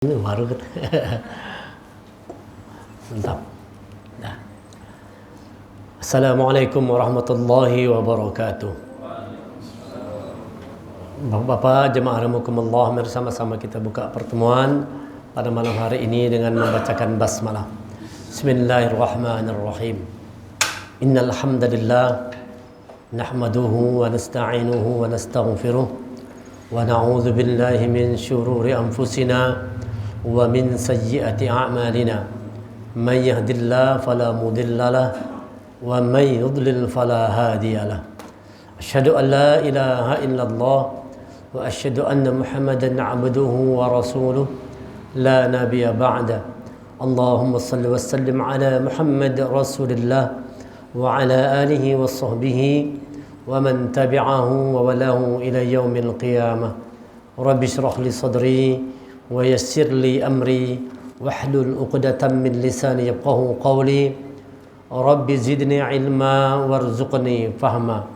Baru mantap. Nah. Assalamualaikum warahmatullahi wabarakatuh. Bapak-bapak jemaah rahimakumullah, bersama-sama kita buka pertemuan pada malam hari ini dengan membacakan basmalah. Bismillahirrahmanirrahim. Innal hamdalillah nahmaduhu wa nasta'inuhu wa nastaghfiruh wa na'udzu billahi min syururi anfusina wa min sayyiati a'malina may yahdihillahu fala mudilla lahu wa may yudlil fala hadiya lahu asyhadu an la ilaha illallah wa asyhadu anna muhammadan 'abduhu wa rasuluh la nabiyya ba'da Allahumma shalli wa sallim ala Muhammad rasulillah wa ala alihi wa sahbihi wa man tabi'ahu wa walahu ila yaumil qiyamah rabbi shrah li sadri wa yassir li amri wahlul 'uqdatam min lisani yafqahu qawli rabbi zidni ilma warzuqni fahma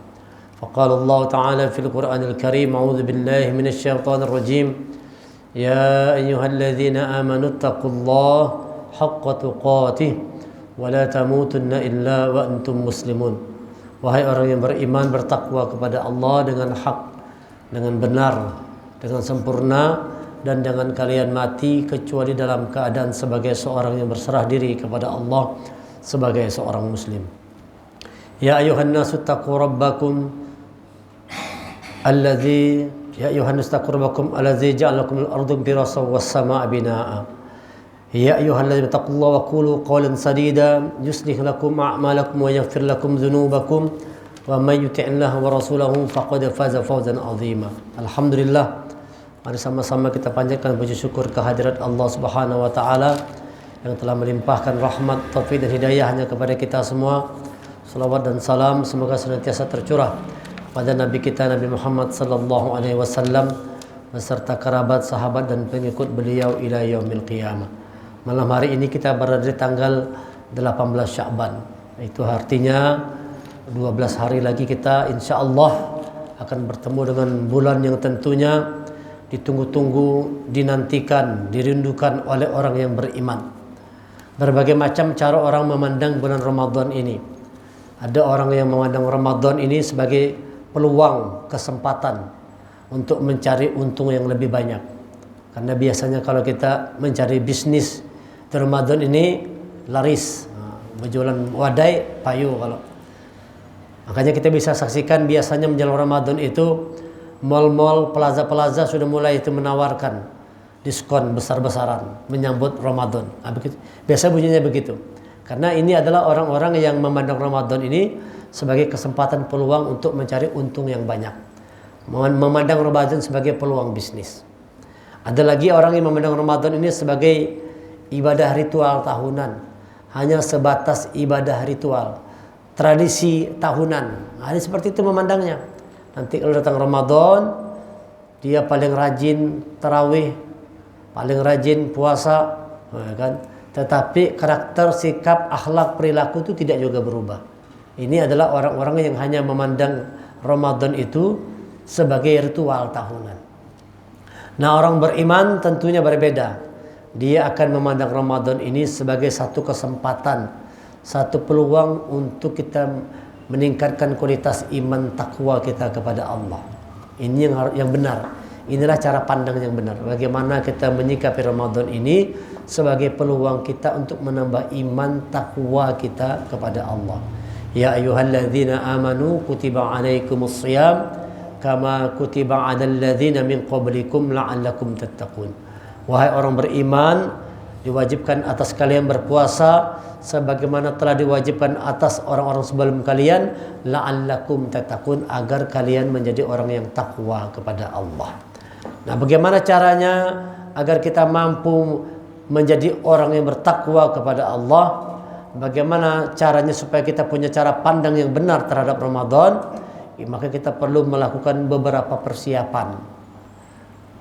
faqala Allah ta'ala fil Qur'anil Karim a'udzu billahi minasy syaithanir rajim ya ayyuhalladzina amanu taqullaha haqqa tuqatih wa la tamutunna illa wa antum muslimun. Wahai orang yang beriman, bertakwa kepada Allah dengan hak, dengan benar, dengan sempurna, dan jangan kalian mati kecuali dalam keadaan sebagai seorang yang berserah diri kepada Allah sebagai seorang muslim. Ya ayuhan nasu taqu rabbakum alladzi ja'alakum al-ardu firashan was samaa'a binaa'a. Ya ayyuhalladzina taqullaha wa qulu qawlan sadida yuslih lakum a'malakum wa yaghfir lakum dhunubakum wa may yuti'illaha wa rasulahu faqad faza fawzan 'azima. Alhamdulillah, mari sama-sama kita panjatkan puji syukur kehadirat Allah Subhanahu wa taala yang telah melimpahkan rahmat, taufik dan hidayahnya kepada kita semua. Salawat dan salam semoga senantiasa tercurah pada Nabi kita Nabi Muhammad sallallahu alaihi wasallam beserta kerabat, sahabat dan pengikut beliau ila yaumil qiyamah. Malam hari ini kita berada di tanggal 18 Sya'ban. Itu artinya 12 hari lagi kita insyaallah akan bertemu dengan bulan yang tentunya ditunggu-tunggu, dinantikan, dirindukan oleh orang yang beriman. Berbagai macam cara orang memandang bulan Ramadan ini. Ada orang yang memandang Ramadan ini sebagai peluang, kesempatan untuk mencari untung yang lebih banyak. Karena biasanya kalau kita mencari bisnis di Ramadan ini laris, berjualan wadai, payu kalau. Makanya kita bisa saksikan biasanya menjelang Ramadan itu mal-mal, plaza-plaza sudah mulai itu menawarkan diskon besar-besaran menyambut Ramadan. Biasa bunyinya begitu. Karena ini adalah orang-orang yang memandang Ramadan ini sebagai kesempatan peluang untuk mencari untung yang banyak. Memandang Ramadan sebagai peluang bisnis. Ada lagi orang yang memandang Ramadan ini sebagai ibadah ritual tahunan. Hanya sebatas ibadah ritual. Tradisi tahunan. Ada seperti itu memandangnya. Nanti kalau datang Ramadan, dia paling rajin tarawih, paling rajin puasa, kan? Tetapi karakter, sikap, akhlak, perilaku itu tidak juga berubah. Ini adalah orang-orang yang hanya memandang Ramadan itu sebagai ritual tahunan. Nah, orang beriman tentunya berbeda. Dia akan memandang Ramadan ini sebagai satu kesempatan, satu peluang untuk kita meningkatkan kualitas iman takwa kita kepada Allah. Ini yang benar. Inilah cara pandang yang benar. Bagaimana kita menyikapi Ramadan ini sebagai peluang kita untuk menambah iman takwa kita kepada Allah. Ya ayyuhalladzina amanu kutiba alaikumus shiyam kama kutiba 'alal ladzina min qablikum la'allakum tattaqun. Wahai orang beriman, diwajibkan atas kalian berpuasa sebagaimana telah diwajibkan atas orang-orang sebelum kalian la'allakum tattaqun, agar kalian menjadi orang yang takwa kepada Allah. Nah, bagaimana caranya agar kita mampu menjadi orang yang bertakwa kepada Allah? Bagaimana caranya supaya kita punya cara pandang yang benar terhadap Ramadan? Maka kita perlu melakukan beberapa persiapan.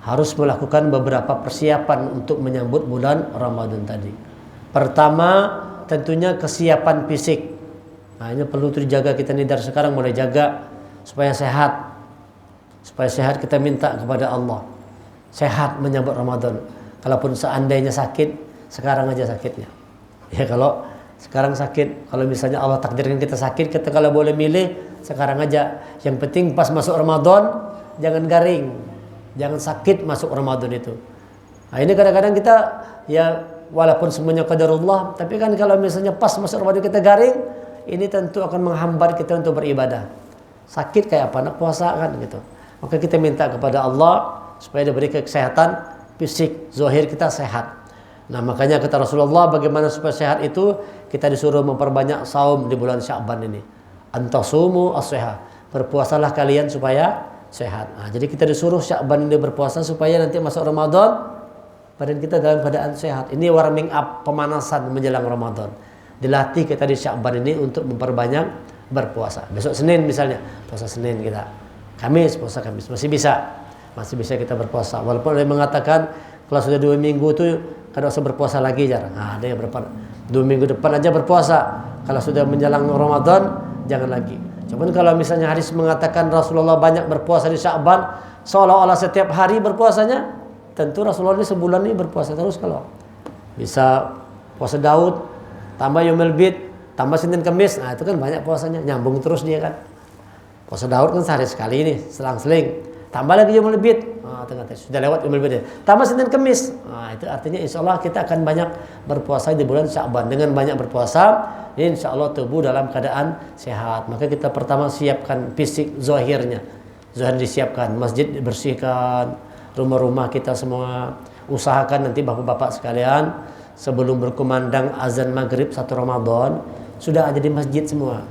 Harus melakukan beberapa persiapan untuk menyambut bulan Ramadan tadi. Pertama, tentunya kesiapan fisik. Nah, ini perlu dijaga kita nih dari sekarang mulai jaga supaya sehat. Supaya sehat kita minta kepada Allah. Sehat menyambut Ramadan. Kalaupun seandainya sakit, sekarang aja sakitnya. Ya kalau sekarang sakit, kalau misalnya Allah takdirkan kita sakit, kita kalau boleh milih sekarang aja. Yang penting pas masuk Ramadan jangan garing, jangan sakit masuk Ramadan itu. Nah ini kadang-kadang kita ya walaupun semuanya qadarullah, tapi kan kalau misalnya pas masuk Ramadan kita garing, ini tentu akan menghambat kita untuk beribadah. Sakit kayak apa? Nak puasa kan gitu. Maka kita minta kepada Allah supaya diberi kesehatan fisik, zahir kita sehat. Nah makanya kata Rasulullah, bagaimana supaya sehat itu, kita disuruh memperbanyak saum di bulan Sya'ban ini. Antasumu as-sehat, berpuasalah kalian supaya sehat. Nah, jadi kita disuruh Sya'ban ini berpuasa supaya nanti masuk Ramadan badan kita dalam keadaan sehat. Ini warming up, pemanasan menjelang Ramadan. Dilatih kita di Sya'ban ini untuk memperbanyak berpuasa. Besok Senin misalnya, puasa Senin kita. Kamis, puasa Kamis, masih bisa kita berpuasa. Walaupun ada yang mengatakan kalau sudah 2 minggu itu kada usah berpuasa lagi, jarang. Nah, ada yang 2 minggu depan aja berpuasa. Kalau sudah menjelang Ramadan jangan lagi. Cuman kalau misalnya hadis mengatakan Rasulullah banyak berpuasa di Sya'ban, seolah-olah setiap hari berpuasanya, tentu Rasulullah ini sebulan ini berpuasa terus. Kalau bisa puasa Daud tambah Yaumul Bid tambah Senin Kamis, nah itu kan banyak puasanya, nyambung terus dia kan. Puasa Daud kan sehari sekali ini, selang-seling. Tambah lagi Yaumul Bid, sudah lewat Yaumul Bid. Tambah Senin Kamis. Nah, itu artinya insyaallah kita akan banyak berpuasa di bulan Sya'ban. Dengan banyak berpuasa, insyaallah tubuh dalam keadaan sehat. Maka kita pertama siapkan fisik zahirnya. Zahir disiapkan, masjid dibersihkan, rumah-rumah kita semua. Usahakan nanti bapak-bapak sekalian sebelum berkumandang azan maghrib 1 Ramadan sudah ada di masjid semua.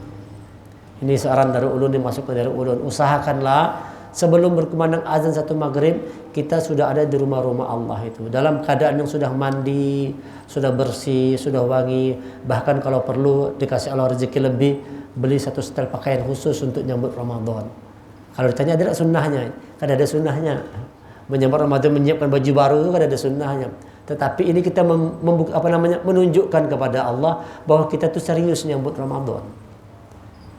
Ini saran dari ulun, dimasukkan dari ulun. Usahakanlah sebelum berkumandang azan 1 maghrib kita sudah ada di rumah-rumah Allah itu dalam keadaan yang sudah mandi, sudah bersih, sudah wangi. Bahkan kalau perlu dikasih Allah rezeki lebih, beli 1 setel pakaian khusus untuk nyambut Ramadan. Kalau ditanya ada sunnahnya, kan ada sunnahnya. Menyambut Ramadan menyiapkan baju baru itu kan ada sunnahnya. Tetapi ini kita menunjukkan kepada Allah bahwa kita tuh serius nyambut Ramadan.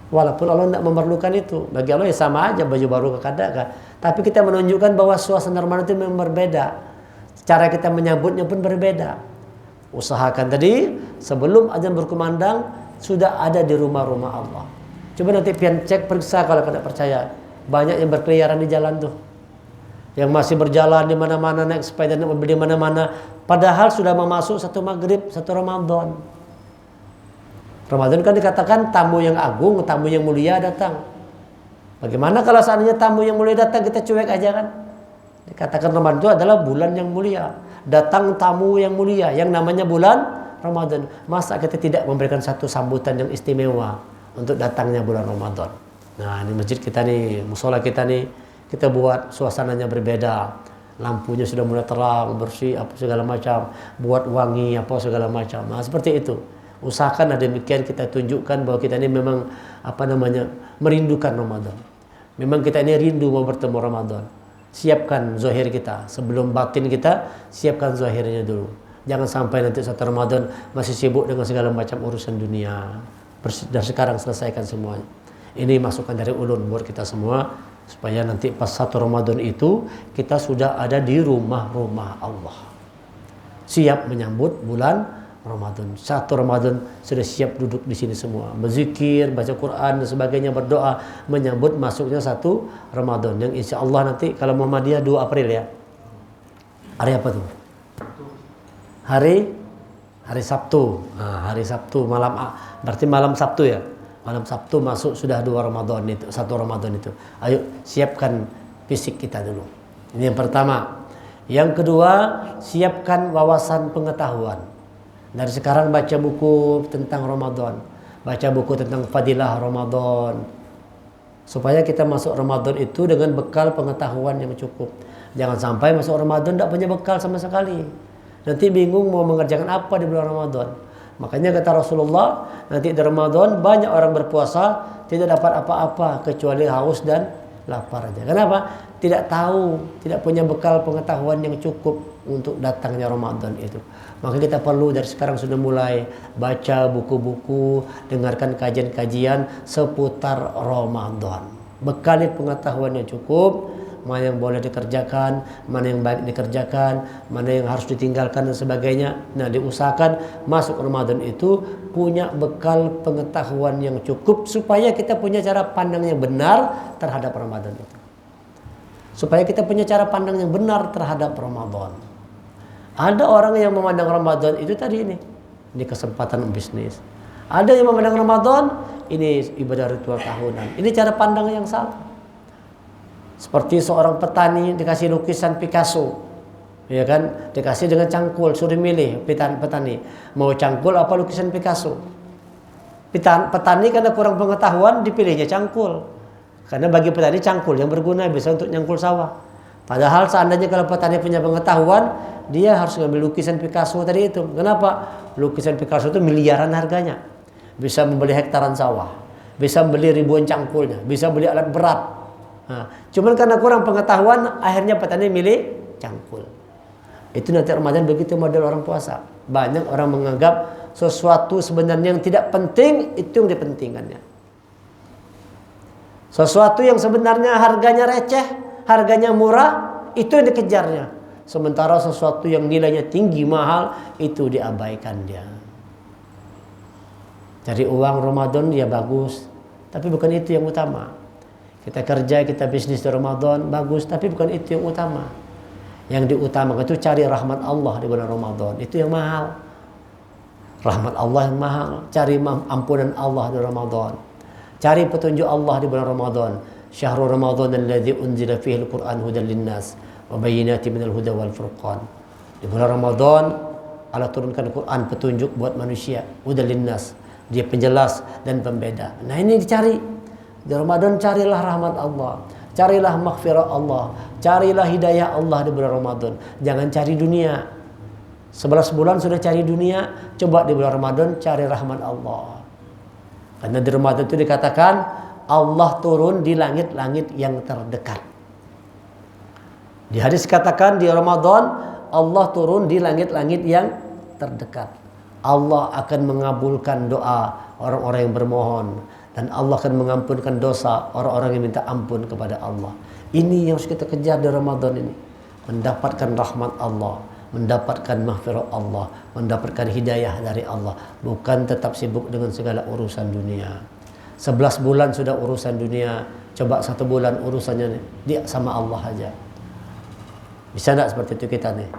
Walaupun Allah tidak memerlukan itu, bagi Allah ya sama aja baju baru kekadang. Tapi kita menunjukkan bahwa suasana Ramadan itu memang berbeda. Cara kita menyambutnya pun berbeda. Usahakan tadi sebelum azan berkumandang sudah ada di rumah-rumah Allah. Coba nanti pian cek, periksa kalau tidak percaya. Banyak yang berkeliaran di jalan tuh, yang masih berjalan di mana-mana, naik sepeda, naik mobil di mana-mana. Padahal sudah memasuk 1 maghrib, 1 Ramadan. Ramadan kan dikatakan tamu yang agung, tamu yang mulia datang. Bagaimana kalau seandainya tamu yang mulia datang kita cuek aja kan? Dikatakan Ramadan itu adalah bulan yang mulia. Datang tamu yang mulia yang namanya bulan Ramadan. Masa kita tidak memberikan satu sambutan yang istimewa untuk datangnya bulan Ramadan? Nah, ini masjid kita nih, musola kita nih, kita buat suasananya berbeda. Lampunya sudah mulai terang, bersih, apa segala macam, buat wangi apa segala macam. Nah, seperti itu. Usahakan demikian kita tunjukkan bahwa kita ini memang merindukan Ramadan. Memang kita ini rindu mau bertemu Ramadan. Siapkan zahir kita sebelum batin kita, siapkan zahirnya dulu. Jangan sampai nanti 1 Ramadan masih sibuk dengan segala macam urusan dunia. Dan sekarang selesaikan semuanya. Ini masukan dari ulun buat kita semua supaya nanti pas 1 Ramadan itu kita sudah ada di rumah-rumah Allah. Siap menyambut bulan Ramadan. 1 Ramadan sudah siap duduk di sini semua, berzikir, baca Quran dan sebagainya, berdoa menyambut masuknya 1 Ramadan yang insya Allah nanti kalau Muhammadiyah 2 April ya. Hari apa tuh? Hari Sabtu. Nah, hari Sabtu malam, berarti malam Sabtu ya. Malam Sabtu masuk sudah 2 Ramadan itu, 1 Ramadan itu. Ayo siapkan fisik kita dulu. Ini yang pertama. Yang kedua, siapkan wawasan pengetahuan. Dari sekarang baca buku tentang Ramadan, baca buku tentang fadilah Ramadan, supaya kita masuk Ramadan itu dengan bekal pengetahuan yang cukup. Jangan sampai masuk Ramadan tidak punya bekal sama sekali. Nanti bingung mau mengerjakan apa di bulan Ramadan. Makanya kata Rasulullah, nanti di Ramadan banyak orang berpuasa tidak dapat apa-apa kecuali haus dan lapar aja. Kenapa? Tidak tahu, tidak punya bekal pengetahuan yang cukup untuk datangnya Ramadan itu. Maka kita perlu dari sekarang sudah mulai baca buku-buku, dengarkan kajian-kajian seputar Ramadan. Bekali pengetahuan yang cukup, mana yang boleh dikerjakan, mana yang baik dikerjakan, mana yang harus ditinggalkan dan sebagainya. Nah, diusahakan masuk Ramadan itu punya bekal pengetahuan yang cukup supaya kita punya cara pandang yang benar terhadap Ramadan itu. Supaya kita punya cara pandang yang benar terhadap Ramadan. Ada orang yang memandang Ramadan itu tadi ini kesempatan bisnis. Ada yang memandang Ramadan ini ibadah ritual tahunan. Ini cara pandang yang salah. Seperti seorang petani dikasih lukisan Picasso, ya kan, dikasih dengan cangkul, suruh milih petani mau cangkul apa lukisan Picasso. Petani karena kurang pengetahuan dipilihnya cangkul, karena bagi petani cangkul yang berguna bisa untuk nyangkul sawah. Padahal seandainya kalau petani punya pengetahuan, dia harus ngambil lukisan Picasso tadi itu. Kenapa? Lukisan Picasso itu miliaran harganya, bisa membeli hektaran sawah, bisa membeli ribuan cangkulnya, bisa beli alat berat. Nah, cuman karena kurang pengetahuan akhirnya petani milih cangkul. Itu nanti Ramadan begitu model orang puasa. Banyak orang menganggap sesuatu sebenarnya yang tidak penting itu yang dipentingkannya. Sesuatu yang sebenarnya harganya receh, harganya murah, itu yang dikejarnya. Sementara sesuatu yang nilainya tinggi, mahal, itu diabaikan dia. Cari uang Ramadan ya bagus, tapi bukan itu yang utama. Kita kerja, kita bisnis di Ramadan, bagus, tapi bukan itu yang utama. Yang diutamakan itu cari rahmat Allah di bulan Ramadan. Itu yang mahal. Rahmat Allah yang mahal. Cari ampunan Allah di Ramadan. Cari petunjuk Allah di bulan Ramadan. Syahrul Ramadan alladzi unzila fihi al-Qur'an hudan linnas wa bayyinatin minal huda wal furqan. Di bulan Ramadan Allah turunkan Quran petunjuk buat manusia, hudan linnas. Dia penjelas dan pembeda. Nah, ini dicari. Di Ramadan carilah rahmat Allah, carilah maghfirah Allah, carilah hidayah Allah di bulan Ramadan. Jangan cari dunia. 11 bulan sudah cari dunia, coba di bulan Ramadan cari rahmat Allah. Karena di Ramadan itu dikatakan Allah turun di langit-langit yang terdekat. Di hadis katakan di Ramadan Allah turun di langit-langit yang terdekat. Allah akan mengabulkan doa orang-orang yang bermohon. Dan Allah akan mengampunkan dosa orang-orang yang minta ampun kepada Allah. Ini yang harus kita kejar di Ramadan ini. Mendapatkan rahmat Allah, mendapatkan mahfirah Allah, mendapatkan hidayah dari Allah. Bukan tetap sibuk dengan segala urusan dunia. 11 bulan sudah urusan dunia, coba 1 bulan urusannya dia sama Allah aja. Bisa enggak seperti itu kita nih?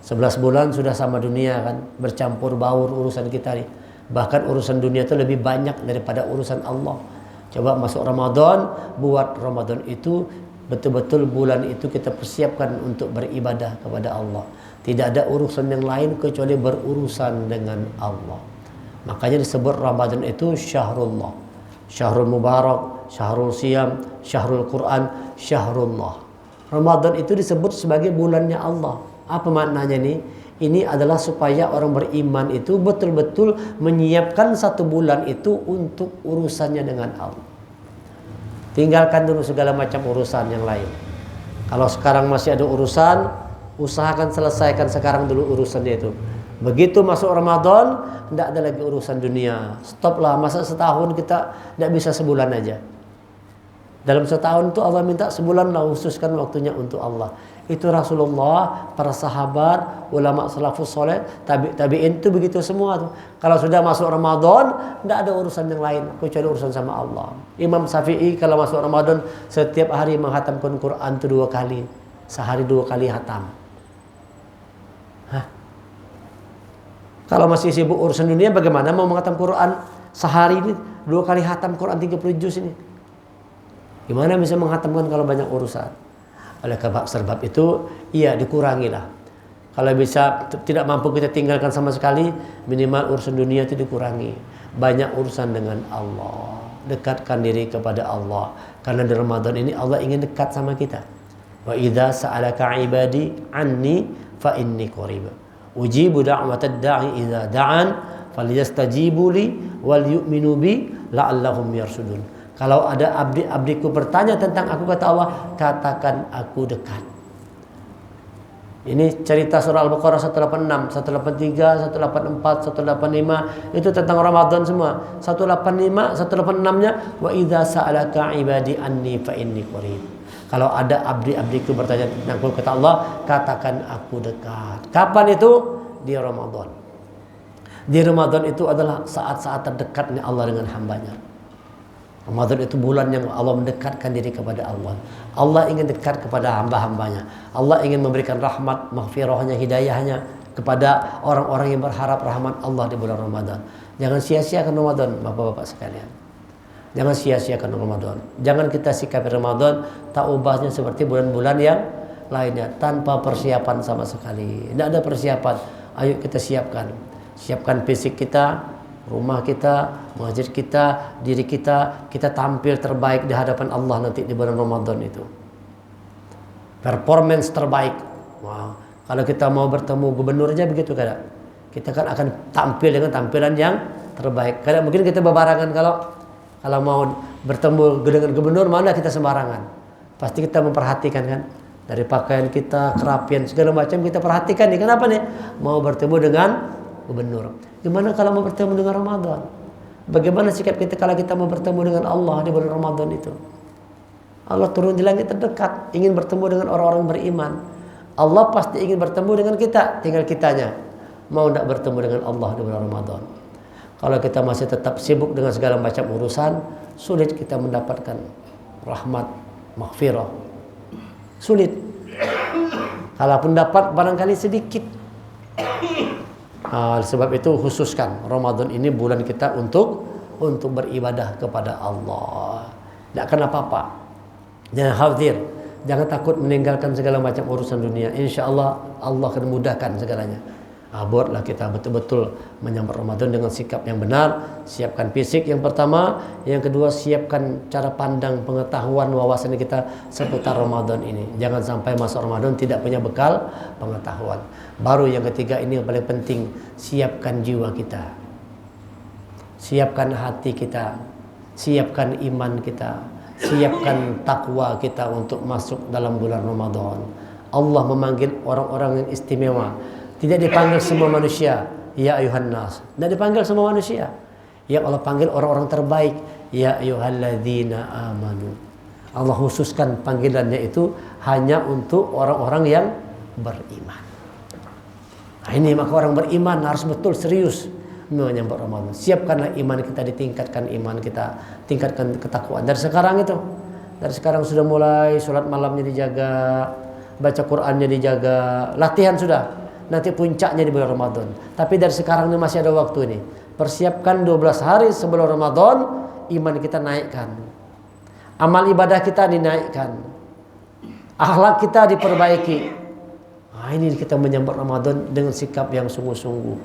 11 bulan sudah sama dunia kan, bercampur baur urusan kita nih. Bahkan urusan dunia itu lebih banyak daripada urusan Allah. Coba masuk Ramadan, buat Ramadan itu betul-betul bulan itu kita persiapkan untuk beribadah kepada Allah. Tidak ada urusan yang lain kecuali berurusan dengan Allah. Makanya disebut Ramadan itu Syahrullah, Syahrul Mubarak, Syahrul Siyam, Syahrul Quran, Syahrullah. Ramadan itu disebut sebagai bulannya Allah. Apa maknanya nih? Ini adalah supaya orang beriman itu betul-betul menyiapkan 1 bulan itu untuk urusannya dengan Allah. Tinggalkan dulu segala macam urusan yang lain. Kalau sekarang masih ada urusan, usahakan selesaikan sekarang dulu urusannya itu. Begitu masuk Ramadan, tidak ada lagi urusan dunia. Stoplah, masa setahun kita tidak bisa sebulan aja. Dalam setahun itu Allah minta sebulan lah khususkan waktunya untuk Allah. Itu Rasulullah, para sahabat, ulama salafus soleh, tabi'in itu begitu semua tuh. Kalau sudah masuk Ramadan, tidak ada urusan yang lain kecuali urusan sama Allah. Imam Syafi'i kalau masuk Ramadan setiap hari menghatamkan Quran itu 2 kali, sehari 2 kali hatam. Hah? Kalau masih sibuk urusan dunia, bagaimana mau menghatam Quran sehari ini 2 kali hatam Quran 30 juz ini? Gimana bisa menghatamkan kalau banyak urusan? Oleh sebab itu, iya dikurangilah. Kalau bisa tidak mampu kita tinggalkan sama sekali, minimal urusan dunia itu dikurangi. Banyak urusan dengan Allah. Dekatkan diri kepada Allah. Karena di Ramadan ini Allah ingin dekat sama kita. Wa idza sa'alaka ibadi anni fa inni qarib. Ujibu da'watad da'i idza da'an falyastajibu li wal yu'minu bi la'allahum yarshudun. Kalau ada abdi-abdiku bertanya tentang aku, kata Allah, katakan aku dekat. Ini cerita surah Al-Baqarah 186, 183, 184, 185. Itu tentang Ramadan semua. 185, 186-nya wa idza sa'alaka ibadi anni fa inni qarib. Kalau ada abdi-abdiku bertanya tentangku, kata Allah, katakan aku dekat. Kapan itu? Di Ramadan. Di Ramadan itu adalah saat-saat terdekatnya Allah dengan hambanya. Ramadan itu bulan yang Allah mendekatkan diri kepada Allah. Allah ingin dekat kepada hamba-hambanya. Allah ingin memberikan rahmat, maghfirahnya, hidayahnya kepada orang-orang yang berharap rahmat Allah di bulan Ramadan. Jangan sia-siakan Ramadan, bapak-bapak sekalian. Jangan sia-siakan Ramadan. Jangan kita sikapi Ramadan tak ubahnya seperti bulan-bulan yang lainnya, tanpa persiapan sama sekali. Tidak ada persiapan. Ayo kita siapkan. Siapkan fisik kita, rumah kita, masjid kita, diri kita. Kita tampil terbaik di hadapan Allah nanti di bulan Ramadan itu. Performance terbaik. Wow. Kalau kita mau bertemu gubernur aja begitu kan? Kita kan akan tampil dengan tampilan yang terbaik. Kadang mungkin kita berbarangan kalau mau bertemu dengan gubernur, mana kita sembarangan. Pasti kita memperhatikan kan. Dari pakaian kita, kerapian, segala macam kita perhatikan nih. Kenapa nih? Mau bertemu dengan gubernur. Gimana kalau mau bertemu dengan Ramadan? Bagaimana sikap kita kalau kita mau bertemu dengan Allah di bulan Ramadan itu? Allah turun di langit terdekat, ingin bertemu dengan orang-orang beriman. Allah pasti ingin bertemu dengan kita. Tinggal kitanya mau tidak bertemu dengan Allah di bulan Ramadan. Kalau kita masih tetap sibuk dengan segala macam urusan, sulit kita mendapatkan rahmat, maghfirah. Sulit. Kalaupun dapat barangkali sedikit. Sebab itu khususkan Ramadan ini bulan kita untuk beribadah kepada Allah. Tidak akan apa-apa. Jangan khawatir. Jangan takut meninggalkan segala macam urusan dunia. Insya Allah Allah akan mudahkan segalanya. Buatlah kita betul-betul menyambut Ramadan dengan sikap yang benar. Siapkan fisik yang pertama. Yang kedua, siapkan cara pandang, pengetahuan, wawasan kita seputar Ramadan ini. Jangan sampai masuk Ramadan tidak punya bekal pengetahuan. Baru yang ketiga, ini yang paling penting, siapkan jiwa kita, siapkan hati kita, siapkan iman kita, siapkan takwa kita untuk masuk dalam bulan Ramadan. Allah memanggil orang-orang yang istimewa. Tidak dipanggil semua manusia, ya ayuhan nas. Tidak dipanggil semua manusia. Yang Allah panggil orang-orang terbaik, ya ayyuhalladzina amanu. Allah khususkan panggilannya itu hanya untuk orang-orang yang beriman. Nah, ini maka orang beriman harus betul serius menyambut Ramadan. Siapkanlah iman kita, ditingkatkan iman kita, tingkatkan ketakwaan. Dari sekarang itu, dari sekarang sudah mulai sholat malamnya dijaga, baca Qur'annya dijaga, latihan sudah. Nanti puncaknya di bulan Ramadan. Tapi dari sekarang ini masih ada waktu ini. Persiapkan 12 hari sebelum Ramadan, iman kita naikkan. Amal ibadah kita dinaikkan. Akhlak kita diperbaiki. Nah, ini kita menyambut Ramadan dengan sikap yang sungguh-sungguh.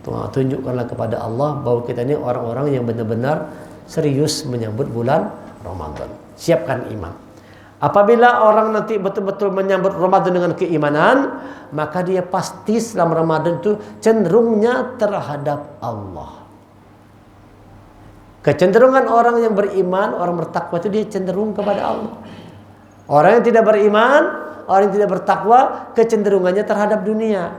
Tunjukkanlah kepada Allah bahwa kita ini orang-orang yang benar-benar serius menyambut bulan Ramadan. Siapkan iman. Apabila orang nanti betul-betul menyambut Ramadan dengan keimanan, maka dia pasti selama Ramadan itu cenderungnya terhadap Allah. Kecenderungan orang yang beriman, orang bertakwa itu dia cenderung kepada Allah. Orang yang tidak beriman, orang yang tidak bertakwa, kecenderungannya terhadap dunia.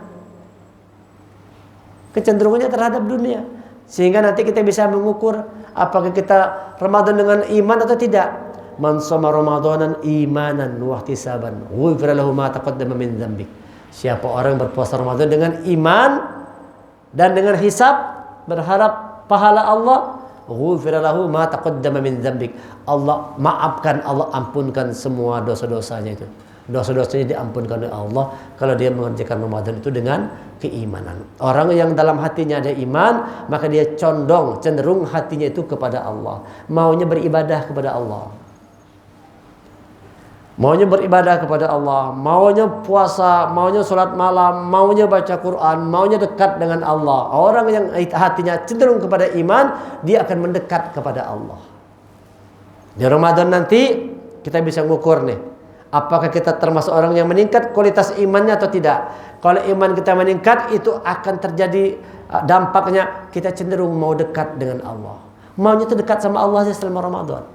Kecenderungannya terhadap dunia. Sehingga nanti kita bisa mengukur apakah kita Ramadan dengan iman atau tidak. Man shoma ramadanan imanan wa ihtisaban ghufira lahu ma taqaddama min dzambik. Siapa orang berpuasa Ramadan dengan iman dan dengan hisab, berharap pahala Allah, ghufira lahu ma taqaddama min dzambik. Allah maafkan, Allah ampunkan semua dosa-dosanya itu. Dosa-dosanya diampunkan oleh Allah kalau dia mengerjakan Ramadan itu dengan keimanan. Orang yang dalam hatinya ada iman, maka dia cenderung hatinya itu kepada Allah. Maunya beribadah kepada Allah. Maunya beribadah kepada Allah, maunya puasa, maunya sholat malam, maunya baca Quran, maunya dekat dengan Allah. Orang yang hatinya cenderung kepada iman, dia akan mendekat kepada Allah. Di Ramadan nanti kita bisa mengukur nih, apakah kita termasuk orang yang meningkat kualitas imannya atau tidak. Kalau iman kita meningkat, itu akan terjadi dampaknya kita cenderung mau dekat dengan Allah. Maunya itu dekat sama Allah selama Ramadan.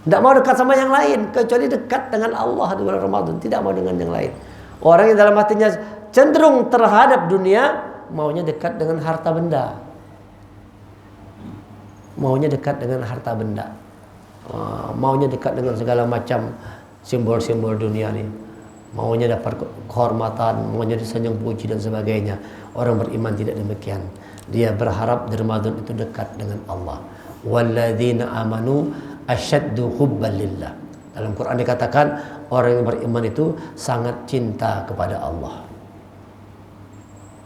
Tidak mau dekat sama yang lain, kecuali dekat dengan Allah di bulan Ramadan. Tidak mau dengan yang lain. Orang yang dalam hatinya cenderung terhadap dunia, maunya dekat dengan harta benda. Maunya dekat dengan harta benda. maunya dekat dengan segala macam simbol-simbol dunia nih, maunya dapat kehormatan, maunya disanjung puji dan sebagainya. Orang beriman tidak demikian. Dia berharap di Ramadan itu dekat dengan Allah. Walladzina amanu asyaddu hubban lillah. Dalam Quran dikatakan orang yang beriman itu sangat cinta kepada Allah.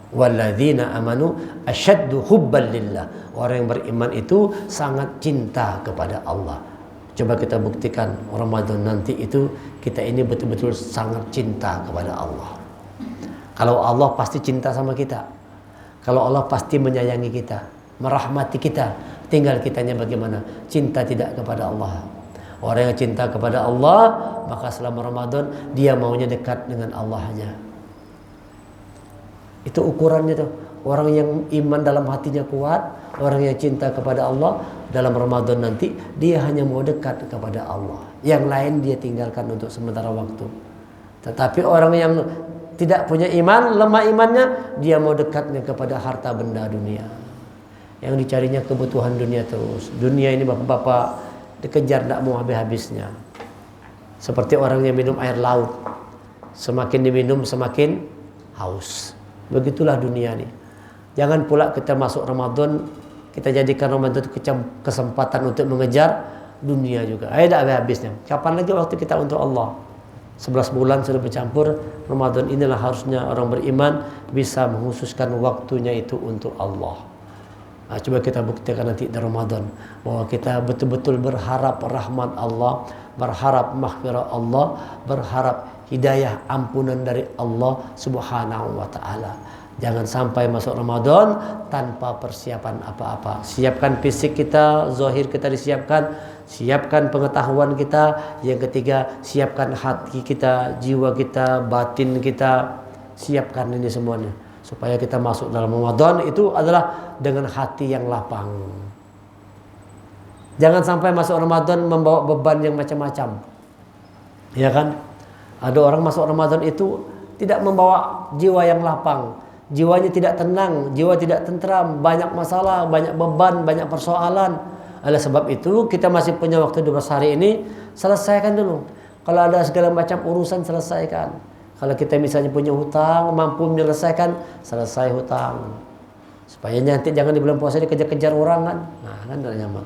Walladzina amanu asyaddu hubban lillah. Orang yang beriman itu sangat cinta kepada Allah. Coba kita buktikan Ramadan nanti itu kita ini betul-betul sangat cinta kepada Allah. Kalau Allah pasti cinta sama kita. Kalau Allah pasti menyayangi kita, merahmati kita. Tinggal kitanya bagaimana cinta tidak kepada Allah. Orang yang cinta kepada Allah, maka selama Ramadan dia maunya dekat dengan Allah aja. Itu ukurannya tuh. Orang yang iman dalam hatinya kuat, orang yang cinta kepada Allah, dalam Ramadan nanti dia hanya mau dekat kepada Allah. Yang lain dia tinggalkan untuk sementara waktu. Tetapi orang yang tidak punya iman, lemah imannya, dia mau dekatnya kepada harta benda dunia. Yang dicarinya kebutuhan dunia terus. Dunia ini bapak-bapak dikejar tidak mau habis-habisnya. Seperti orang yang minum air laut. Semakin diminum semakin haus. Begitulah dunia ini. Jangan pula kita masuk Ramadan, kita jadikan Ramadan itu kesempatan untuk mengejar dunia juga. Tidak habis-habisnya. Kapan lagi waktu kita untuk Allah? 11 bulan sudah bercampur. Ramadan inilah harusnya orang beriman bisa menghususkan waktunya itu untuk Allah. Nah, coba kita buktikan nanti di Ramadan bahwa kita betul-betul berharap rahmat Allah, berharap maghfirah Allah, berharap hidayah ampunan dari Allah Subhanahu wa taala. Jangan sampai masuk Ramadan tanpa persiapan apa-apa. Siapkan fisik kita, zahir kita disiapkan, siapkan pengetahuan kita. Yang ketiga, siapkan hati kita, jiwa kita, batin kita. Siapkan ini semuanya supaya kita masuk dalam Ramadan itu adalah dengan hati yang lapang. Jangan sampai masuk Ramadan membawa beban yang macam-macam. Ya kan? Ada orang masuk Ramadan itu tidak membawa jiwa yang lapang. Jiwanya tidak tenang, jiwa tidak tentram, banyak masalah, banyak beban, banyak persoalan. Oleh sebab itu kita masih punya waktu 12 hari ini, selesaikan dulu. Kalau ada segala macam urusan, selesaikan. Kalau kita misalnya punya hutang, mampu menyelesaikan, selesai hutang. Supaya nanti jangan di bulan puasa dikejar-kejar orang kan. Nah kan tidak nyaman.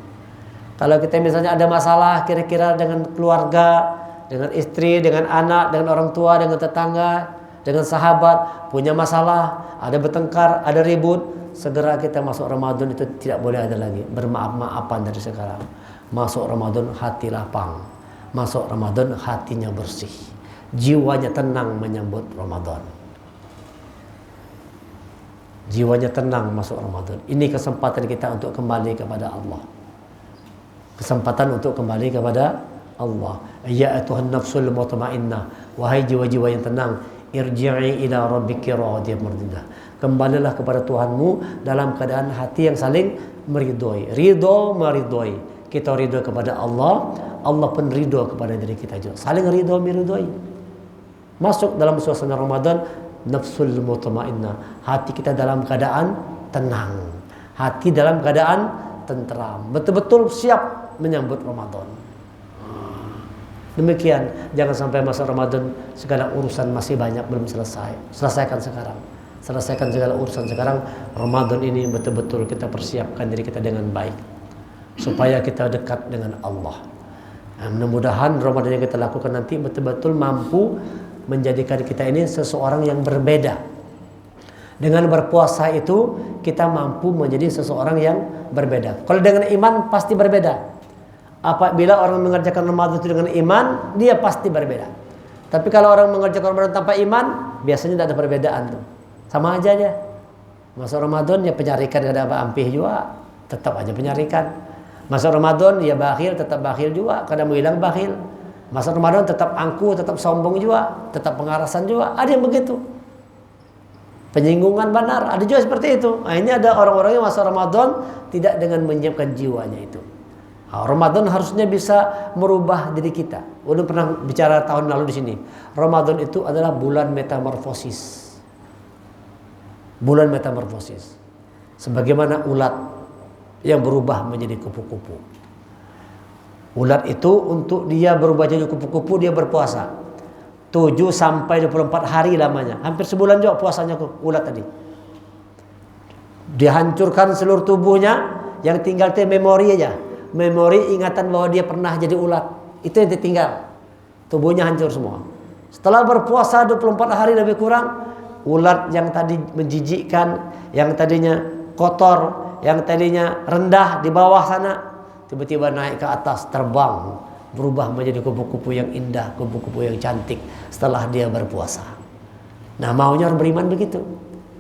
Kalau kita misalnya ada masalah kira-kira dengan keluarga, dengan istri, dengan anak, dengan orang tua, dengan tetangga, dengan sahabat, punya masalah, ada bertengkar, ada ribut, segera kita masuk Ramadan itu tidak boleh ada lagi bermaaf-maafan dari sekarang. Masuk Ramadan hati lapang, masuk Ramadan hatinya bersih, jiwanya tenang menyambut Ramadan. Jiwanya tenang masuk Ramadan. Ini kesempatan kita untuk kembali kepada Allah. Kesempatan untuk kembali kepada Allah. Ya Tuhan nafsul mutmainnah, wahai jiwa-jiwa yang tenang, irji'i ila rabbiki radiyatan mardiyah. Kembalilah kepada Tuhanmu dalam keadaan hati yang saling meridhoi. Ridho meridhoi. Kita ridho kepada Allah, Allah pun ridho kepada diri kita juga. Saling ridho meridhoi. Masuk dalam suasana Ramadan, nafsul mutmainnah. Hati kita dalam keadaan tenang. Hati dalam keadaan tenteram. Betul-betul siap menyambut Ramadan. Demikian, jangan sampai masa Ramadan segala urusan masih banyak belum selesai. Selesaikan sekarang. Selesaikan segala urusan sekarang. Ramadan ini betul-betul kita persiapkan diri kita dengan baik supaya kita dekat dengan Allah. Nah, mudah-mudahan Ramadan yang kita lakukan nanti betul-betul mampu menjadikan kita ini seseorang yang berbeda. Dengan berpuasa itu kita mampu menjadi seseorang yang berbeda. Kalau dengan iman pasti berbeda. Apabila orang mengerjakan Ramadan itu dengan iman, dia pasti berbeda. Tapi kalau orang mengerjakan Ramadan tanpa iman, biasanya tidak ada perbedaan tuh. Sama aja dia. Masuk Ramadan ya penyarikan, tidak ada apa ampih juga, tetap aja penyarikan. Masuk Ramadan ya bakhil, tetap bakhil juga, kadang menghilang bakhil. Masuk Ramadan tetap angkuh, tetap sombong juga, tetap pengarasan juga. Ada yang begitu. Penyinggungan benar, ada juga seperti itu. Nah, ini ada orang-orang yang masuk Ramadan tidak dengan menyiapkan jiwanya itu. Ramadan harusnya bisa merubah diri kita. Udah pernah bicara tahun lalu di sini. Ramadan itu adalah bulan metamorfosis. Bulan metamorfosis. Sebagaimana ulat yang berubah menjadi kupu-kupu. Ulat itu untuk dia berubah jadi kupu-kupu dia berpuasa 7 sampai 24 hari lamanya. Hampir sebulan juga puasanya ulat tadi. Dia hancurkan seluruh tubuhnya, yang tinggal itu memori aja. Memori ingatan bahwa dia pernah jadi ulat. Itu yang ditinggal. Tubuhnya hancur semua. Setelah berpuasa 24 hari lebih kurang, ulat yang tadi menjijikkan, yang tadinya kotor, yang tadinya rendah di bawah sana, tiba-tiba naik ke atas, terbang, berubah menjadi kupu-kupu yang indah, kupu-kupu yang cantik setelah dia berpuasa. Nah, maunya orang beriman begitu.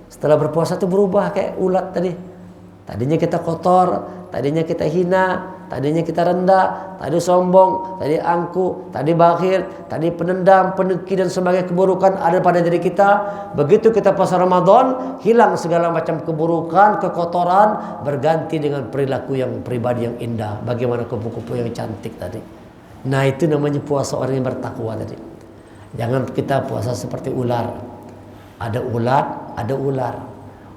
Setelah berpuasa itu berubah kayak ulat tadi. Tadinya kita kotor, tadinya kita hina, tadinya kita rendah, tadi sombong, tadi angkuh, tadi bakhil, tadi penendam, pendengki dan sebagainya keburukan ada pada diri kita. Begitu kita puasa Ramadan, hilang segala macam keburukan, kekotoran, berganti dengan perilaku yang pribadi yang indah. Bagaimana kupu-kupu yang cantik tadi. Nah, itu namanya puasa orang yang bertakwa tadi. Jangan kita puasa seperti ular. Ada ulat, ada ular.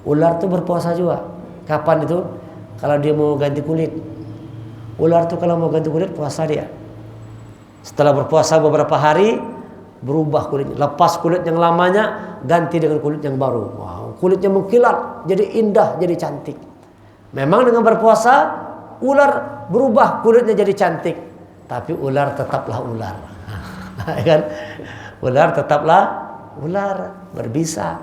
Ular itu berpuasa juga. Kapan itu? Kalau dia mau ganti kulit. Ular itu kalau mau ganti kulit puasa dia. Setelah berpuasa beberapa hari berubah kulitnya. Lepas kulit yang lamanya ganti dengan kulit yang baru. Wow, kulitnya mengkilat, jadi indah, jadi cantik. Memang dengan berpuasa ular berubah kulitnya jadi cantik. Tapi ular tetaplah ular. Kan? Ular tetaplah ular, berbisa.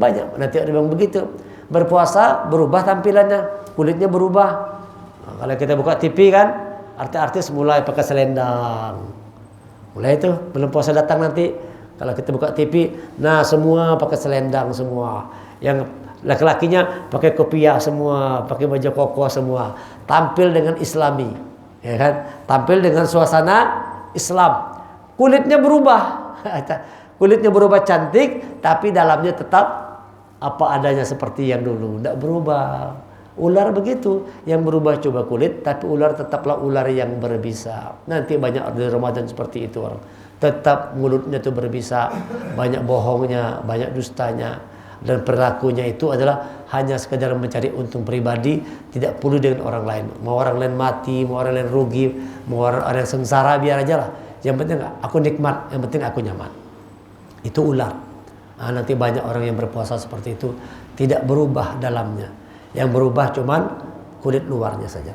Banyak nanti ada yang begitu. Berpuasa berubah tampilannya, kulitnya berubah. Nah, kalau kita buka TV kan, artis-artis mulai pakai selendang. Mulai itu belum puasa datang nanti, kalau kita buka TV, nah semua pakai selendang semua. Yang laki-lakinya pakai kopiah semua, pakai baju koko semua. Tampil dengan Islami, ya kan? Tampil dengan suasana Islam. Kulitnya berubah. Kulitnya berubah cantik, tapi dalamnya tetap apa adanya seperti yang dulu, tidak berubah. Ular begitu, yang berubah coba kulit, tapi ular tetaplah ular yang berbisa. Nanti banyak di Ramadan seperti itu orang. Tetap mulutnya itu berbisa, banyak bohongnya, banyak dustanya, dan perilakunya itu adalah hanya sekedar mencari untung pribadi, tidak peduli dengan orang lain. Mau orang lain mati, mau orang lain rugi, mau orang lain sengsara, biar aja lah. Yang penting aku nikmat, yang penting aku nyaman. Itu ular. Nah, nanti banyak orang yang berpuasa seperti itu tidak berubah dalamnya. Yang berubah cuman kulit luarnya saja.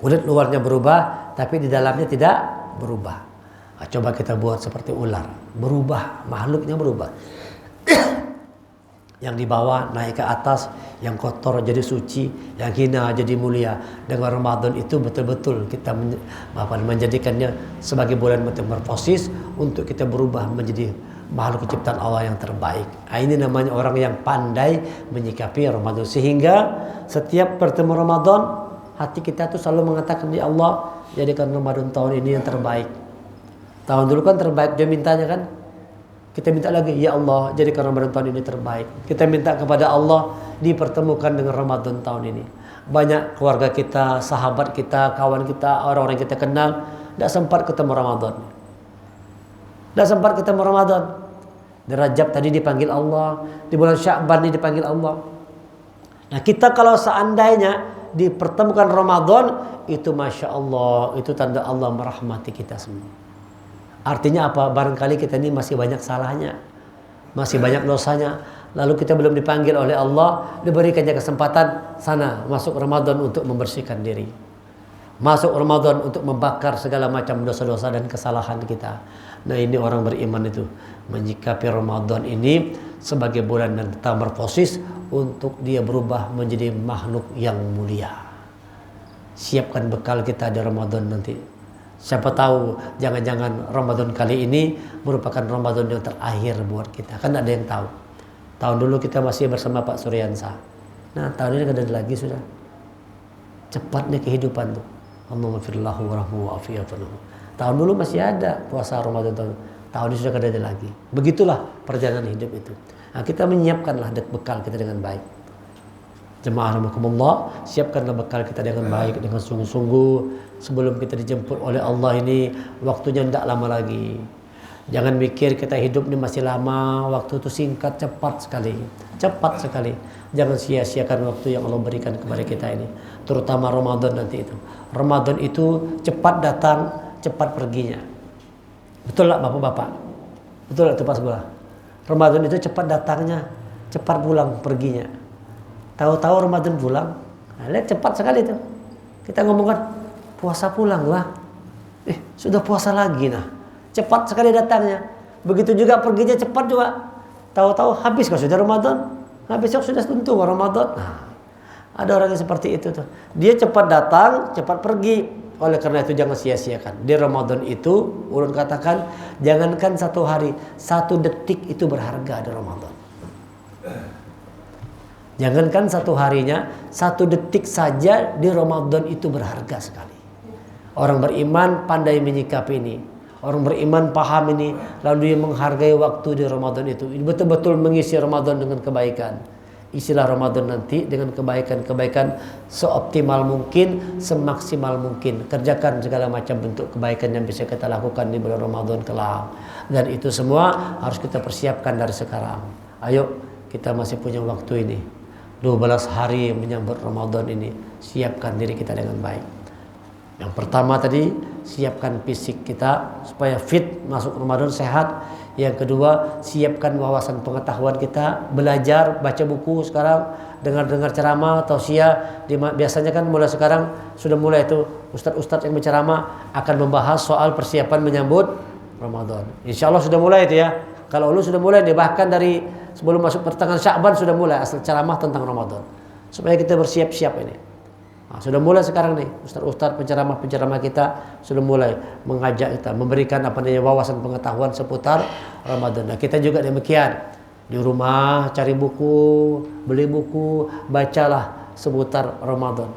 Kulit luarnya berubah, tapi di dalamnya tidak berubah. Nah, coba kita buat seperti ular, berubah, makhluknya berubah. Yang di bawah naik ke atas, yang kotor jadi suci, yang hina jadi mulia. Dengan Ramadan itu betul-betul kita menjadikannya sebagai bulan metamorfosis untuk kita berubah menjadi makhluk ciptaan Allah yang terbaik. Ini namanya orang yang pandai menyikapi Ramadan. Sehingga setiap bertemu Ramadan, hati kita tuh selalu mengatakan, ya Allah, jadikan Ramadan tahun ini yang terbaik. Tahun dulu kan terbaik dia mintanya kan. Kita minta lagi, ya Allah, jadikan Ramadan tahun ini terbaik. Kita minta kepada Allah dipertemukan dengan Ramadan tahun ini. Banyak keluarga kita, sahabat kita, kawan kita, orang-orang yang kita kenal tidak sempat ketemu Ramadan. Tidak sempat ketemu Ramadan. Di Rajab tadi dipanggil Allah, di bulan Sya'ban ini dipanggil Allah. Nah, kita kalau seandainya dipertemukan Ramadan, itu Masya Allah, itu tanda Allah merahmati kita semua. Artinya apa? Barangkali kita ini masih banyak salahnya, masih banyak dosanya. Lalu kita belum dipanggil oleh Allah, diberikannya kesempatan sana masuk Ramadan untuk membersihkan diri. Masuk Ramadan untuk membakar segala macam dosa-dosa dan kesalahan kita. Nah, ini orang beriman itu menyikapi Ramadan ini sebagai bulan dan metamorfosis untuk dia berubah menjadi makhluk yang mulia. Siapkan bekal kita di Ramadan nanti. Siapa tahu jangan-jangan Ramadan kali ini merupakan Ramadan yang terakhir buat kita. Kan ada yang tahu. Tahun dulu kita masih bersama Pak Suryansa. Nah, tahun ini kan ada lagi sudah. Cepatnya kehidupan tuh. Allahumma firlahu warahmu wa'afiyatuhu. Tahun dulu masih ada puasa Ramadan tahun ini sudah ada lagi. Begitulah perjalanan hidup itu. Nah, kita menyiapkanlah bekal kita dengan baik. Jemaah rahimakumullah, siapkanlah bekal kita dengan baik, dengan sungguh-sungguh sebelum kita dijemput oleh Allah ini. Waktunya tidak lama lagi. Jangan mikir kita hidup ini masih lama, waktu itu singkat, cepat sekali. Cepat sekali. Jangan sia-siakan waktu yang Allah berikan kepada kita ini. Terutama Ramadan nanti itu. Ramadan itu cepat datang, cepat perginya. Betul lah bapak-bapak? Betul lah itu Pak Sekolah? Ramadan itu cepat datangnya, cepat pulang perginya. Tahu-tahu Ramadan pulang, nah, lihat cepat sekali itu. Kita ngomongkan puasa pulang lah. Sudah puasa lagi nah. Cepat sekali datangnya. Begitu juga perginya cepat juga. Tahu-tahu habis kalau sudah Ramadan. Habis sudah tentu Ramadan. Nah, ada orang yang seperti itu tuh. Dia cepat datang, cepat pergi. Oleh karena itu jangan sia-siakan. Di Ramadan itu ulun katakan jangankan 1 hari, 1 detik itu berharga di Ramadan. Jangankan 1 harinya, 1 detik saja di Ramadan itu berharga sekali. Orang beriman pandai menyikapi ini. Orang beriman paham ini, lalu dia menghargai waktu di Ramadan itu. Betul-betul mengisi Ramadan dengan kebaikan. Isilah Ramadan nanti dengan kebaikan-kebaikan seoptimal mungkin, semaksimal mungkin. Kerjakan segala macam bentuk kebaikan yang bisa kita lakukan di bulan Ramadan kelak. Dan itu semua harus kita persiapkan dari sekarang. Ayo, kita masih punya waktu ini. 12 hari menyambut Ramadan ini. Siapkan diri kita dengan baik. Yang pertama tadi, siapkan fisik kita supaya fit masuk Ramadan, sehat. Yang kedua, siapkan wawasan pengetahuan kita, belajar, baca buku sekarang, dengar-dengar ceramah, tausiah. Biasanya kan mulai sekarang sudah mulai itu ustadz-ustadz yang berceramah akan membahas soal persiapan menyambut Ramadan. Insya Allah sudah mulai itu ya. Kalau lu sudah mulai nih, bahkan dari sebelum masuk pertengahan Sya'ban sudah mulai asal ceramah tentang Ramadan. Supaya kita bersiap-siap ini. Nah, sudah mulai sekarang nih ustaz-ustaz penceramah kita sudah mulai mengajak kita memberikan wawasan pengetahuan seputar Ramadan. Nah, kita juga demikian di rumah cari buku, beli buku, bacalah seputar Ramadan.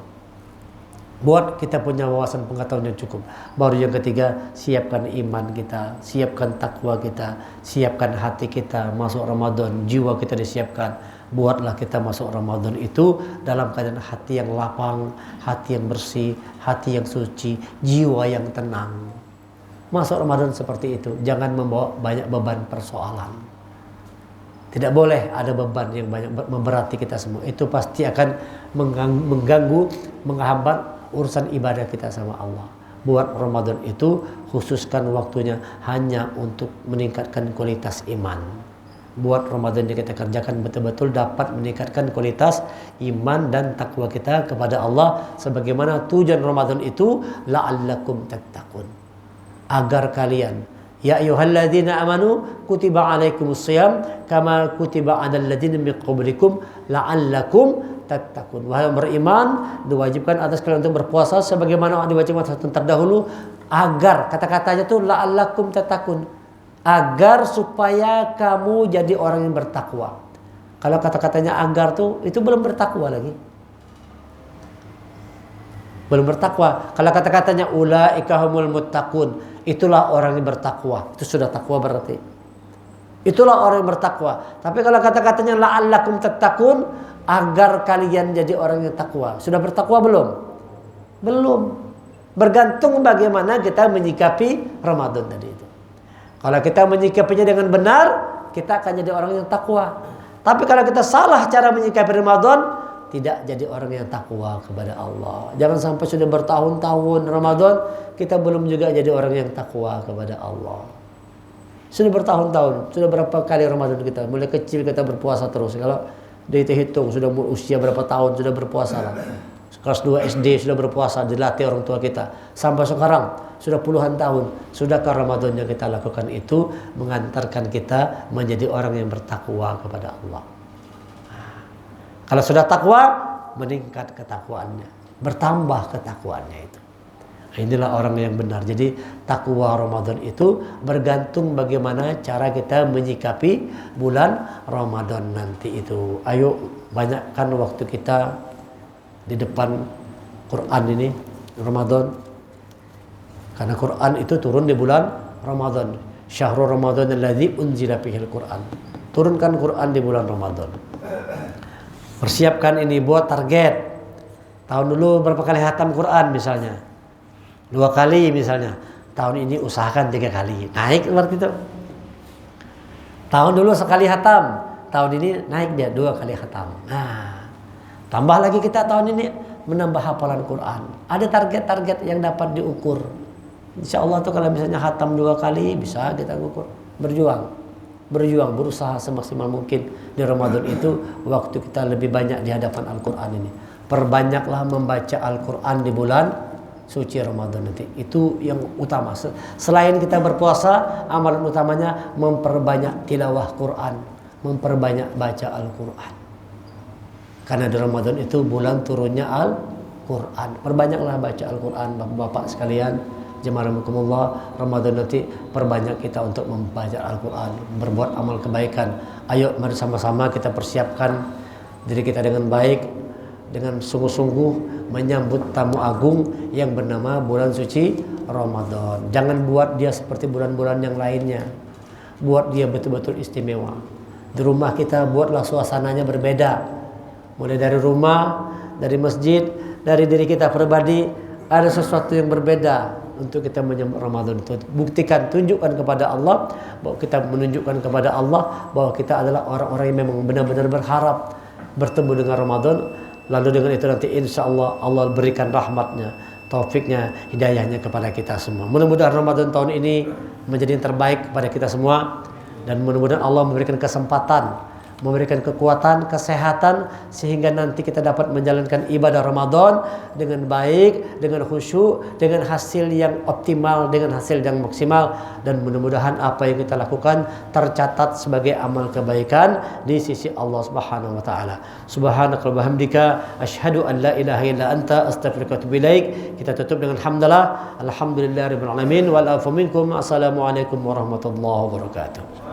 Buat kita punya wawasan pengetahuan yang cukup. Baru yang ketiga, siapkan iman kita, siapkan takwa kita, siapkan hati kita masuk Ramadan, jiwa kita disiapkan. Buatlah kita masuk Ramadan itu dalam keadaan hati yang lapang, hati yang bersih, hati yang suci, jiwa yang tenang. Masuk Ramadan seperti itu, jangan membawa banyak beban persoalan. Tidak boleh ada beban yang banyak memberati kita semua. Itu pasti akan mengganggu, menghambat urusan ibadah kita sama Allah. Buat Ramadan itu khususkan waktunya hanya untuk meningkatkan kualitas iman. Buat Ramadan yang kita kerjakan betul-betul dapat meningkatkan kualitas iman dan takwa kita kepada Allah. Sebagaimana tujuan Ramadan itu la'allakum tattaqun, agar kalian, ya ayyuhalladzina amanu kutiba alaikumusshiyam kama kutiba 'alal ladzina min qablikum la'allakum tattaqun. Wahai beriman, diwajibkan atas kalian untuk berpuasa sebagaimana diwajibkan atas terdahulu, agar, kata-katanya tuh la'allakum tattaqun, agar supaya kamu jadi orang yang bertakwa. Kalau kata-katanya agar tuh itu belum bertakwa lagi. Belum bertakwa. Kalau kata-katanya ulaika humul muttaqun, itulah orang yang bertakwa. Itu sudah takwa berarti. Itulah orang yang bertakwa. Tapi kalau kata-katanya la'allakum tattaqun, agar kalian jadi orang yang takwa. Sudah bertakwa belum? Belum. Bergantung bagaimana kita menyikapi Ramadan tadi itu. Kalau kita menyikapinya dengan benar, kita akan jadi orang yang takwa. Tapi kalau kita salah cara menyikapi Ramadan, tidak jadi orang yang takwa kepada Allah. Jangan sampai sudah bertahun-tahun Ramadan, kita belum juga jadi orang yang takwa kepada Allah. Sudah bertahun-tahun, sudah berapa kali Ramadan kita, mulai kecil kita berpuasa terus. Kalau dihitung sudah usia berapa tahun sudah berpuasa lah. Kelas 2 SD sudah berpuasa, dilatih orang tua kita. Sampai sekarang sudah puluhan tahun. Sudahkah Ramadan yang kita lakukan itu mengantarkan kita menjadi orang yang bertakwa kepada Allah? Kalau sudah takwa, meningkat ketakwaannya, bertambah ketakwaannya itu. Inilah orang yang benar. Jadi takwa Ramadan itu bergantung bagaimana cara kita menyikapi bulan Ramadan nanti itu. Ayo banyakkan waktu kita di depan Quran ini Ramadan, karena Quran itu turun di bulan Ramadan. Syahrul Ramadan alladzi unzila fihil Quran. Turunkan Quran di bulan Ramadan. Persiapkan ini buat target. Tahun dulu berapa kali khatam Quran misalnya? 2 kali misalnya. Tahun ini usahakan 3 kali. Naik seperti itu. Tahun dulu sekali khatam, tahun ini naik dia 2 kali khatam. Nah, tambah lagi kita tahun ini menambah hafalan Quran. Ada target-target yang dapat diukur. Insya Allah tuh kalau misalnya khatam 2 kali bisa kita ukur. Berjuang, berusaha semaksimal mungkin di Ramadan itu waktu kita lebih banyak di hadapan Al-Quran ini. Perbanyaklah membaca Al-Quran di bulan suci Ramadan nanti. Itu yang utama. Selain kita berpuasa, amalan utamanya memperbanyak tilawah Quran, memperbanyak baca Al-Quran. Karena di Ramadan itu bulan turunnya Al-Quran. Perbanyaklah baca Al-Quran, Bapak-bapak sekalian. Jemaah rahimakumullah, Ramadan nanti perbanyak kita untuk membaca Al-Quran, berbuat amal kebaikan. Ayo mari sama-sama kita persiapkan diri kita dengan baik, dengan sungguh-sungguh menyambut tamu agung yang bernama bulan suci Ramadan. Jangan buat dia seperti bulan-bulan yang lainnya. Buat dia betul-betul istimewa. Di rumah kita buatlah suasananya berbeda. Mulai dari rumah, dari masjid, dari diri kita pribadi, ada sesuatu yang berbeda untuk kita menyambut Ramadan itu. Buktikan, tunjukkan kepada Allah bahwa kita menunjukkan kepada Allah bahwa kita adalah orang-orang yang memang benar-benar berharap bertemu dengan Ramadan. Lalu dengan itu nanti insya Allah Allah berikan rahmatnya, taufiknya, hidayahnya kepada kita semua. Mudah-mudahan Ramadan tahun ini menjadi yang terbaik kepada kita semua. Dan mudah-mudahan Allah memberikan kesempatan, memberikan kekuatan, kesehatan, sehingga nanti kita dapat menjalankan ibadah Ramadan dengan baik, dengan khusyuk, dengan hasil yang optimal, dengan hasil yang maksimal. Dan mudah-mudahan apa yang kita lakukan tercatat sebagai amal kebaikan di sisi Allah Subhanahu wa taala. Subhanaka wa bihamdika asyhadu an la ilaha illa anta astaghfiruka wa atubu ilaik. Kita tutup dengan hamdalah. Alhamdulillahirabbil alamin wal afu minkum. Assalamualaikum warahmatullahi wabarakatuh.